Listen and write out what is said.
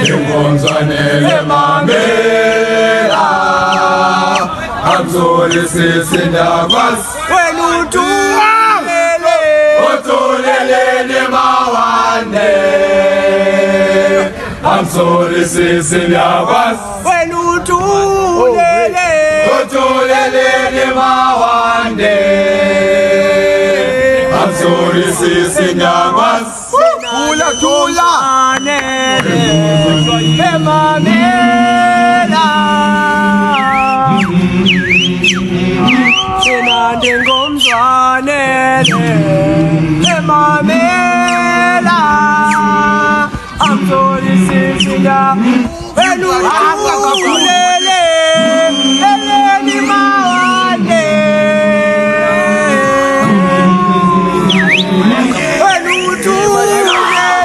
Ndengomzwane Mamela Amzolisisi ndabas Welutulele Otulele Mawande Amzolisisi ndabas Welutulele Otulele Mawande Amzolisisi ndabas Tula Mamela Ndengomzwane Mamela Amzolisisi ndabas